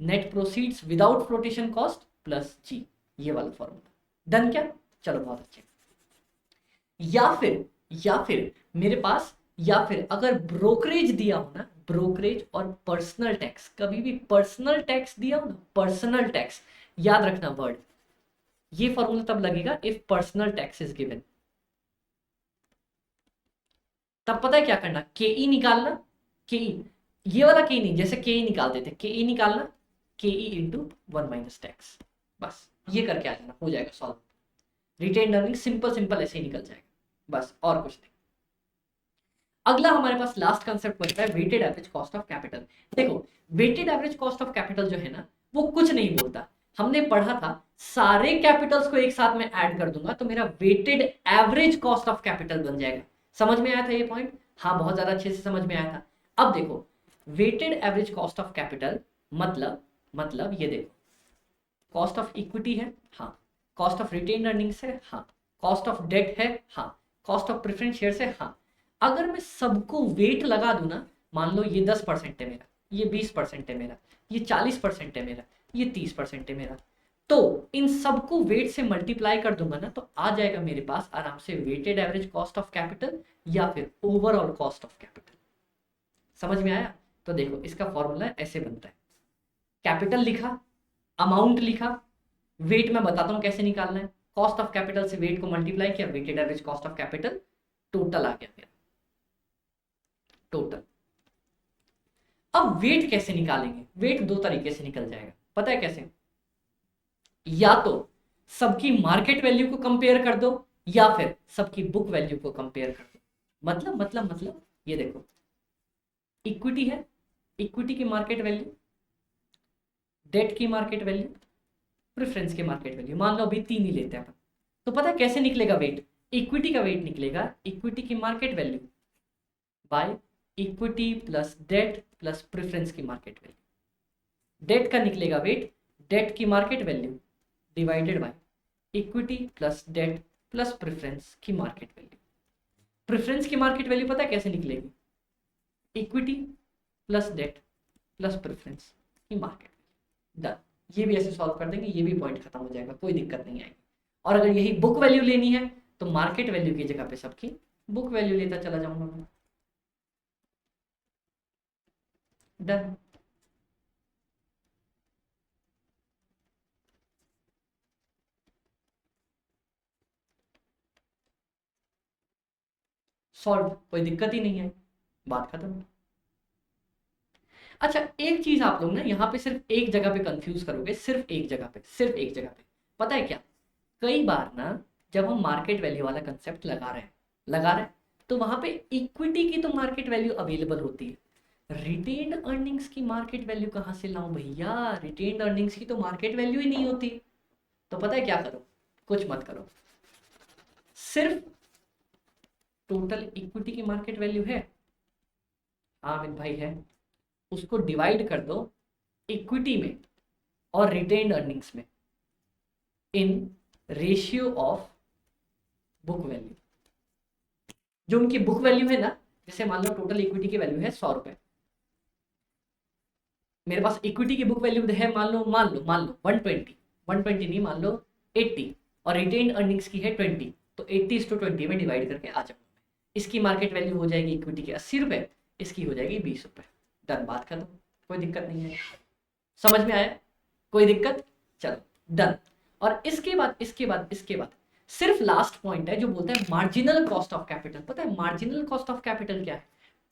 net proceeds without flotation cost plus G, ये वाला फॉर्मूला। डन क्या? चलो बहुत अच्छे। या फिर मेरे पास, या फिर अगर ब्रोकरेज दिया हो ना, ब्रोकरेज और पर्सनल टैक्स, कभी भी पर्सनल टैक्स दिया हो ना, पर्सनल टैक्स, याद रखना वर्ड, ये फॉर्मूला तब लगेगा if personal tax is given. तब पता है क्या करना, के ई निकालना, के ई, ये वाला के नहीं, जैसे के ई निकालते थे, के ई निकालना, K E into one minus tax, बस ये करके आ जाना, हो जाएगा solve. Retain earning simple simple ऐसे ही निकल जाएगा, बस और कुछ नहीं। अगला हमारे पास लास्ट कंसेप्ट बनता है weighted average cost of capital. देखो weighted average cost of capital जो है ना, वो कुछ नहीं बोलता, हमने पढ़ा था सारे कैपिटल्स को एक साथ में ऐड कर दूंगा तो मेरा weighted average cost of capital बन जाएगा। समझ में आया था ये पॉइंट? हाँ बहुत ज्यादा अच्छे से समझ में आया था। अब देखो weighted average cost of capital मतलब ये देखो, कॉस्ट ऑफ इक्विटी है, हाँ, कॉस्ट ऑफ रिटेन अर्निंग्स है, हाँ, कॉस्ट ऑफ डेट है, हाँ, कॉस्ट ऑफ प्रेफरेंस शेयर्स है, हाँ। अगर मैं सबको वेट लगा दूं ना, मान लो ये 10% है मेरा, ये 20% है मेरा, ये 40% है मेरा, ये 30% है मेरा, तो इन सबको वेट से मल्टीप्लाई कर दूंगा ना, तो आ जाएगा मेरे पास आराम से weighted average cost of capital या फिर ओवरऑल कॉस्ट ऑफ कैपिटल। समझ में आया? तो देखो इसका फॉर्मूला ऐसे बनता है, कैपिटल लिखा, अमाउंट लिखा, वेट मैं बताता हूं कैसे निकालना है, कॉस्ट ऑफ कैपिटल से वेट को मल्टीप्लाई किया, weighted average cost of capital, total आ गया मेरा टोटल। अब वेट कैसे निकालेंगे? वेट दो तरीके से निकल जाएगा, पता है कैसे? या तो सबकी मार्केट वैल्यू को कंपेयर कर दो या फिर सबकी बुक वैल्यू को कंपेयर कर दो। मतलब ये देखो, इक्विटी है, इक्विटी की मार्केट वैल्यू, डेट की मार्केट वैल्यू, प्रेफरेंस की मार्केट वैल्यू, मान लो अभी 3 ही लेते हैं अपन, तो पता है कैसे निकलेगा वेट? इक्विटी का वेट निकलेगा इक्विटी की market value by equity plus debt plus preference की मार्केट वैल्यू। डेट का निकलेगा वेट डेट की market value divided by equity plus debt plus preference की मार्केट वैल्यू। प्रेफरेंस की मार्केट वैल्यू पता है कैसे निकलेगी? Equity plus debt plus preference की मार्केट वैल्यू। डन, ये भी ऐसे सॉल्व कर देंगे, ये भी पॉइंट खत्म हो जाएगा, कोई दिक्कत नहीं आएगी। और अगर यही बुक वैल्यू लेनी है तो मार्केट वैल्यू की जगह पे सबकी बुक वैल्यू लेता चला जाऊंगा मैं। डन। सॉल्व, कोई दिक्कत ही नहीं है, बात खत्म। अच्छा एक चीज आप लोग ना यहाँ पे सिर्फ एक जगह पे कंफ्यूज करोगे, सिर्फ एक जगह पे, सिर्फ एक जगह पे, पता है क्या? कई बार ना जब हम मार्केट वैल्यू वाला कंसेप्ट लगा रहे हैं तो वहां पे इक्विटी की तो मार्केट वैल्यू अवेलेबल होती है, रिटेन्ड अर्निंग्स की मार्केट वैल्यू कहाँ से लाऊं भैया? रिटेन्ड अर्निंग्स की तो मार्केट वैल्यू ही नहीं होती। तो पता है क्या करो? कुछ मत करो, सिर्फ टोटल इक्विटी की मार्केट वैल्यू है, हाँ अमित भाई है, उसको डिवाइड कर दो इक्विटी में और रिटेन्ड अर्निंग्स में in ratio of book value. जो उनकी बुक वैल्यू है ना, जैसे मान लो टोटल इक्विटी की वैल्यू है 100 रुपए, मेरे पास इक्विटी की बुक वैल्यू है मान लो 120 नहीं, मान लो 80, और रिटेन्ड अर्निंग्स की है 20, तो 80:20 में डिवाइड करके आ जाऊंगा। इसकी मार्केट वैल्यू हो जाएगी इक्विटी के 80 रुपए, इसकी हो जाएगी 20 रुपए। डन, बात खत्म, कोई दिक्कत नहीं है। समझ में आया? कोई दिक्कत? चलो डन। और इसके बाद सिर्फ लास्ट पॉइंट है जो बोलता है मार्जिनल कॉस्ट ऑफ कैपिटल। पता है मार्जिनल कॉस्ट ऑफ कैपिटल क्या है?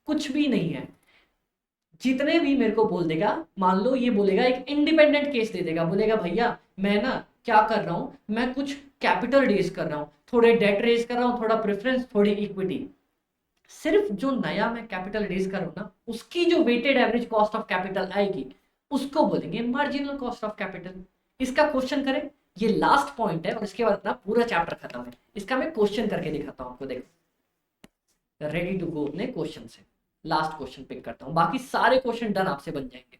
कुछ भी नहीं है, जितने भी मेरे को बोल देगा, मान लो ये बोलेगा एक इंडिपेंडेंट केस दे देगा, बोलेगा भैया मैं ना क्या कर रहा हूं, मैं कुछ कैपिटल रेज कर रहा हूं, थोड़े डेट रेज कर रहा हूं, थोड़ा प्रेफरेंस, थोड़ी इक्विटी, सिर्फ जो नया मैं कैपिटल रेज करूँ ना, उसकी जो weighted average cost of capital आएगी उसको बोलेंगे मार्जिनल कॉस्ट ऑफ कैपिटल। इसका क्वेश्चन करें, ये लास्ट पॉइंट है और इसके बाद ना पूरा चैप्टर खत्म है। इसका मैं क्वेश्चन करके दिखाता हूँ आपको, देखो रेडी टू गो अपने क्वेश्चन से। लास्ट क्वेश्चन पिक करता हूँ, बाकी सारे क्वेश्चन डन आपसे बन जाएंगे।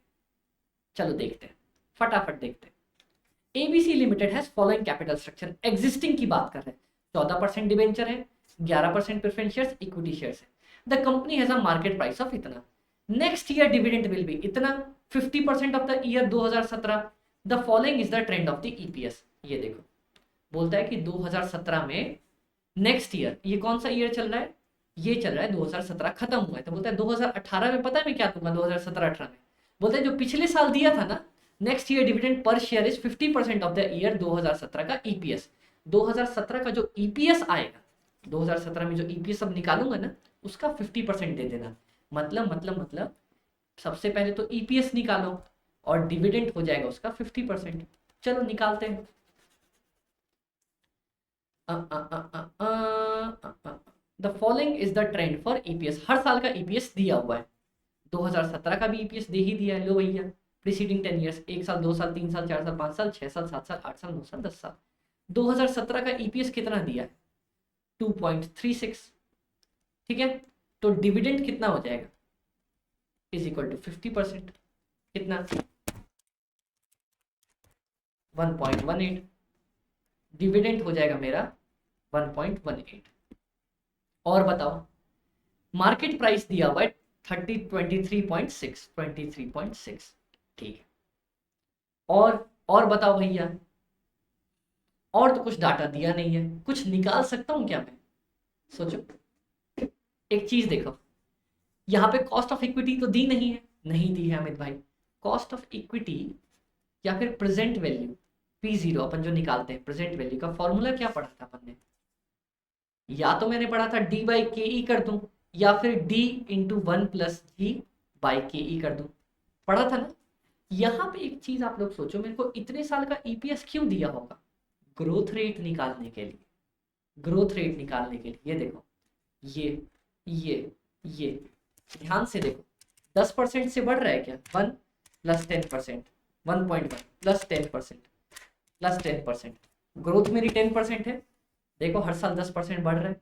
चलो देखते हैं, फटाफट देखते हैं। ABC limited has following capital structure, existing की बात कर रहे हैं। 14% डिवेंचर है, 11% प्रेफरेंस शेयर्स, इक्विटी शेयर्स है। The company has a market price of इतना, next year dividend will be इतना, 50% of the year 2017। The following is the trend of the EPS. ये देखो बोलता है कि 2017 में नेक्स्ट ईयर, ये कौन सा ईयर चल रहा है, ये चल रहा है 2017 खत्म हुआ है, तो बोलता है 2018 में पता है मैं क्या दूंगा 2017-18 में, बोलते हैं जो पिछले साल दिया था ना, next year dividend per share is 50% of the year 2017 का ईपीएस। 2017 का जो ईपीएस आएगा, 2017 में जो ईपीएस अब निकालूंगा ना, उसका 50% दे देना। मतलब सबसे पहले तो ईपीएस निकालो और डिविडेंड हो जाएगा उसका 50%। चलो निकालते हैं। The following is the trend for EPS. हर साल का ईपीएस दिया हुआ है, 2017 का भी ईपीएस दे ही दिया है, लो भैया प्रीसीडिंग 10 ईयर्स, 1 साल 2 साल 3 साल 4 साल 5 साल 6 साल 7 साल 8 साल 9 साल 10 साल। 2017 का ईपीएस कितना दिया है, 2.36, ठीक है। तो डिविडेंड कितना हो जाएगा, इज इक्वल टू 50%, कितना 1.18, डिविडेंड हो जाएगा मेरा 1.18। और बताओ मार्केट प्राइस दिया हुआ है 23.6, ठीक है। और बताओ भैया, और तो कुछ डाटा दिया नहीं है, कुछ निकाल सकता हूं क्या मैं, सोचो। एक चीज देखो, यहाँ पे कॉस्ट ऑफ इक्विटी तो दी नहीं है, नहीं दी है अमित भाई। कॉस्ट ऑफ इक्विटी या फिर प्रेजेंट वैल्यू P0 अपन जो निकालते हैं, प्रेजेंट वैल्यू का फॉर्मूला क्या पढ़ा था अपन ने, या तो मैंने पढ़ा था D बाई के ई कर दूं, या फिर D into 1 plus G by K E कर दूं, पढ़ा था ना। यहाँ पे एक चीज आप लोग सोचो, मेरे को इतने साल का ईपीएस क्यों दिया होगा, ग्रोथ रेट निकालने के लिए, ग्रोथ रेट निकालने के लिए। ये देखो ये ध्यान से देखो, 10% से बढ़ रहा है क्या, 1 प्लस 10%, 1.1 प्लस 10% प्लस 10%, ग्रोथ मेरी 10% है, देखो हर साल 10% बढ़ रहा है,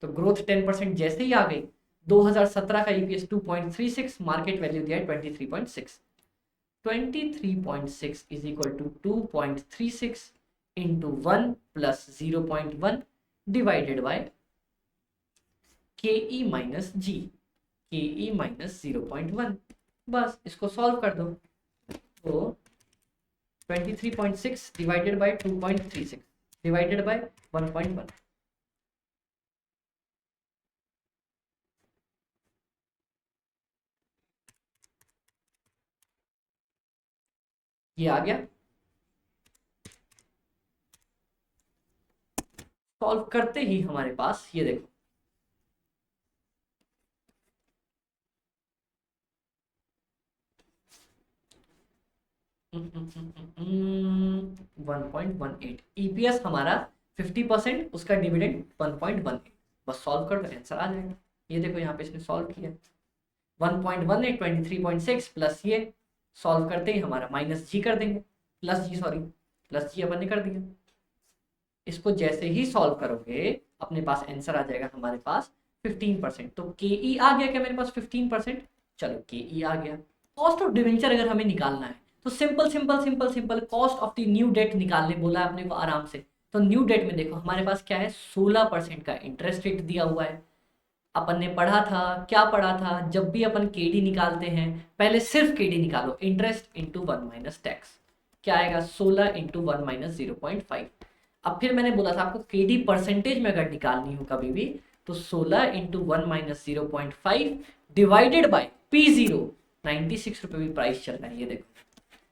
तो ग्रोथ 10% जैसे ही आ गई, 2017 का ईपीएस 2.36, मार्केट वैल्यू दिया है 23.6, 23.6 is equal to 2.36 into 1 plus 0.1 divided by K E minus जी, के ई माइनस 0.1। बस इसको सॉल्व कर दो, तो 23.6 डिवाइडेड बाय 2.36 डिवाइडेड बाय 1.1, ये आ गया। सॉल्व करते ही हमारे पास ये देखो, one point one eight EPS हमारा 50%, उसका डिविडेंड 1.18। बस सॉल्व कर दो आंसर आ जाएगा। ये देखो यहाँ पे इसने सॉल्व किया, 1.18 23.6 प्लस ये, सॉल्व करते ही हमारा माइनस जी कर देंगे, प्लस जी सॉरी प्लस जी अपन ने कर दिया। इसको जैसे ही सॉल्व करोगे अपने पास आंसर आ जाएगा हमारे पास 15%। तो के ई आ गया क्या मेरे पास 15%, चलो के ई आ गया। कॉस्ट ऑफ डिवेंचर अगर हमें निकालना है तो simple cost of the new debt निकालने बोला है अपने को आराम से। तो न्यू डेट में देखो हमारे पास क्या है, 16% का इंटरेस्ट रेट दिया हुआ है। अपन ने पढ़ा था, क्या पढ़ा था, जब भी अपन केडी निकालते हैं पहले सिर्फ केडी निकालो, इंटरेस्ट इंटू 1 माइनस टैक्स, क्या आएगा 16 इंटू 1 माइनस 0.5। अब फिर मैंने बोला था आपको केडी परसेंटेज में अगर निकालनी हो कभी भी, तो 16 into 1 minus 0.5 divided by P0, 96 रुपये भी प्राइस चल रहा है, ये देखो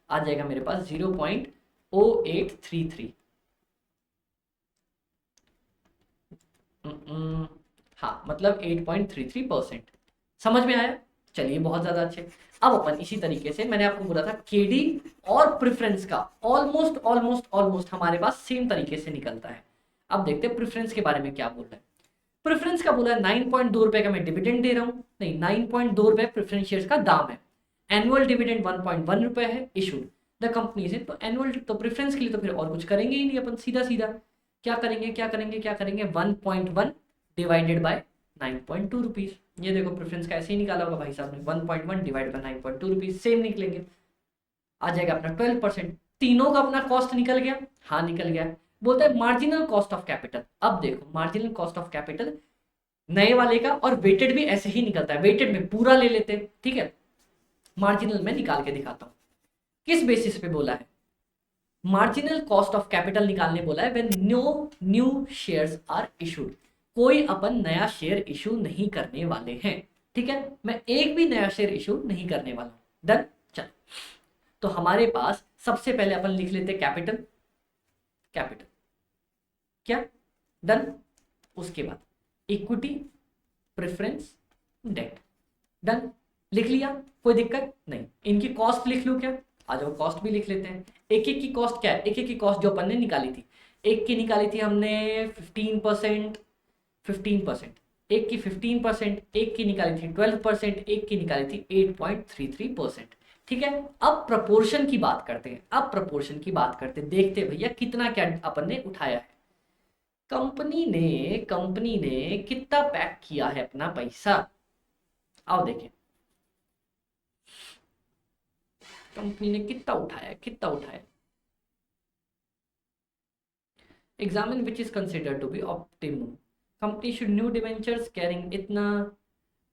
आ जाएगा मेरे पास 0.0833। हाँ मतलब 8.33%। समझ में आया, चलिए बहुत ज्यादा अच्छे। अब अपन इसी तरीके से, मैंने आपको बोला था केडी और प्रेफरेंस का ऑलमोस्ट हमारे पास सेम तरीके से निकलता है। अब देखते हैं प्रेफरेंस के बारे में क्या बोल रहे हैं। प्रेफरेंस का बोला 9.2 रुपए का मैं डिविडेंड दे रहा हूँ, नहीं 9.2 रुपए प्रेफरेंस शेयर्स का दाम है। एनुअल डिविडेंड 1.1 रुपए है इशूड द कंपनी से। तो एनुअल तो प्रेफरेंस के लिए तो फिर और कुछ करेंगे ही नहीं अपन, सीधा सीधा क्या करेंगे 1.1 डिवाइडेड बाय 9.2 रुपीज। ये देखो प्रेफरेंस का ऐसे ही निकाला होगा भाई साहब ने, 1.1 डिवाइड बाय 9.2 रुपीज, सेम निकलेंगे, आ जाएगा अपना 12%। तीनों का अपना कॉस्ट निकल गया, हाँ निकल गया। बोलता है मार्जिनल कॉस्ट ऑफ कैपिटल। अब देखो मार्जिनल कॉस्ट ऑफ कैपिटल नए वाले का और वेटेड भी ऐसे ही निकलता है, वेटेड में पूरा ले लेते हैं, ठीक है। मार्जिनल में निकाल के दिखाता हूं किस बेसिस पे बोला है। मार्जिनल कॉस्ट ऑफ कैपिटल निकालने बोला है when no new shares are issued, कोई अपन नया शेयर इशू नहीं करने वाले हैं, ठीक है। मैं एक भी नया शेयर इशू नहीं करने वाला हूं, डन। चलो तो हमारे पास सबसे पहले अपन लिख लेते कैपिटल, कैपिटल क्या, डन। उसके बाद इक्विटी, प्रेफरेंस, डेट, डन। लिख लिया, कोई दिक्कत नहीं। इनकी कॉस्ट लिख लूं क्या, आ जाओ कॉस्ट भी लिख लेते हैं। एक एक की कॉस्ट क्या है, एक एक की कॉस्ट जो अपन ने निकाली थी, एक की निकाली थी हमने 15%, 15%, एक की 15%, एक की निकाली थी 12%, एक की निकाली थी 8.33%, ठीक है। अब प्रपोर्शन की बात करते हैं, अब प्रपोर्शन की बात करते हैं, देखते हैं भैया कितना क्या अपन ने उठाया है। कंपनी ने कितना पैक किया है अपना पैसा, आओ देखें कंपनी ने कितना उठाया, कितना उठाया। Examine which is consider to be optimum, company should new debentures carrying इतना।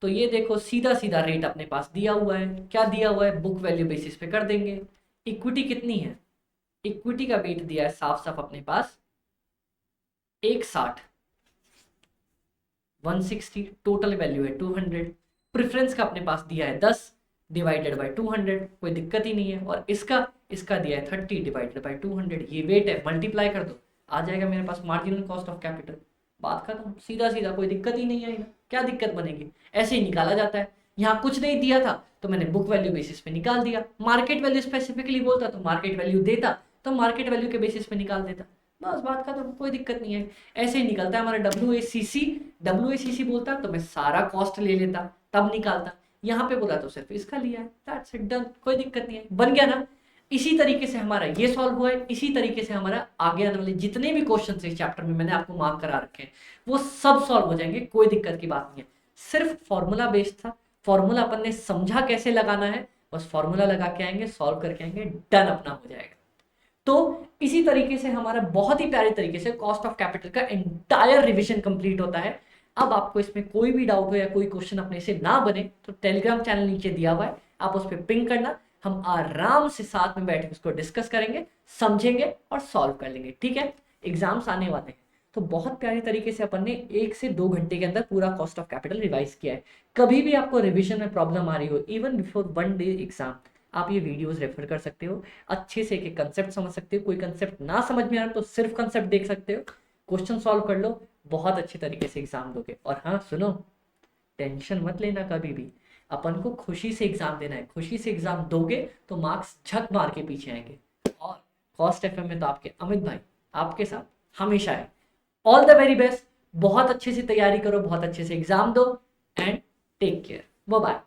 तो ये देखो सीधा सीधा रेट अपने पास दिया हुआ है, क्या दिया हुआ है, बुक वैल्यू बेसिस पे कर देंगे। इक्विटी कितनी है, इक्विटी का वेट दिया है साफ साफ अपने पास 160, 160, टोटल वैल्यू है 200। प्रेफरेंस का अपने पास दिया है 10 डिवाइडेड बाय 200, कोई दिक्कत ही नहीं है। और इसका दिया है 30 डिवाइडेड बाय 200, ये वेट है, मल्टीप्लाई कर दो, आ जाएगा मेरे पास मार्जिनल कॉस्ट ऑफ कैपिटल। बात खत्म, सीधा सीधा, कोई दिक्कत ही नहीं है, क्या दिक्कत बनेगी, ऐसे ही निकाला जाता है। यहाँ कुछ नहीं दिया था तो मैंने बुक वैल्यू बेसिस पे निकाल दिया, मार्केट वैल्यू स्पेसिफिकली बोलता तो मार्केट वैल्यू देता, तो मार्केट वैल्यू के बेसिस पे निकाल देता, बस बात खत्म, कोई दिक्कत नहीं है। ऐसे ही निकलता है हमारा WACC बोलता तो मैं सारा कॉस्ट ले लेता तब निकालता, यहाँ पे बोला तो सिर्फ इसका लिया है, दैट्स इट, डन, कोई दिक्कत नहीं है, बन गया ना। इसी तरीके से हमारा ये सॉल्व हुआ है, इसी तरीके से हमारा आगे आने वाले जितने भी क्वेश्चन इस चैप्टर में मैंने आपको मार्क करा रखे हैं वो सब सॉल्व हो जाएंगे, कोई दिक्कत की बात नहीं है। सिर्फ फॉर्मूला बेस्ड था, फॉर्मूला अपन ने समझा कैसे लगाना है, बस फॉर्मूला लगा के आएंगे, सॉल्व करके आएंगे, डन, अपना हो जाएगा। तो इसी तरीके से हमारा बहुत ही प्यारे तरीके से कॉस्ट ऑफ कैपिटल का एंटायर रिवीजन कंप्लीट होता है। अब आपको इसमें कोई भी डाउट हो या कोई क्वेश्चन अपने से ना बने तो टेलीग्राम चैनल नीचे दिया हुआ है, आप उस पर पिंग करना, हम आराम से साथ में बैठ के उसको डिस्कस करेंगे, समझेंगे और सॉल्व कर लेंगे, ठीक है। एग्जाम्स आने वाले हैं तो बहुत प्यारी तरीके से अपन ने 1 से 2 घंटे के अंदर पूरा कॉस्ट ऑफ कैपिटल रिवाइज किया है। कभी भी आपको रिविजन में प्रॉब्लम आ रही हो, इवन बिफोर 1 डे एग्जाम, आप ये वीडियोस रेफर कर सकते हो, अच्छे से एक कंसेप्ट समझ सकते हो। कोई कंसेप्ट ना समझ में आ रहा तो सिर्फ कंसेप्ट देख सकते हो, क्वेश्चन सॉल्व कर लो, बहुत अच्छे तरीके से एग्जाम दोगे। और हाँ सुनो, टेंशन मत लेना कभी भी, अपन को खुशी से एग्जाम देना है, खुशी से एग्जाम दोगे तो मार्क्स झक मार के पीछे आएंगे। और कॉस्ट एफएम में तो आपके अमित भाई आपके साथ हमेशा है। ऑल द वेरी बेस्ट, बहुत अच्छे से तैयारी करो, बहुत अच्छे से एग्जाम दो and take care, bye bye.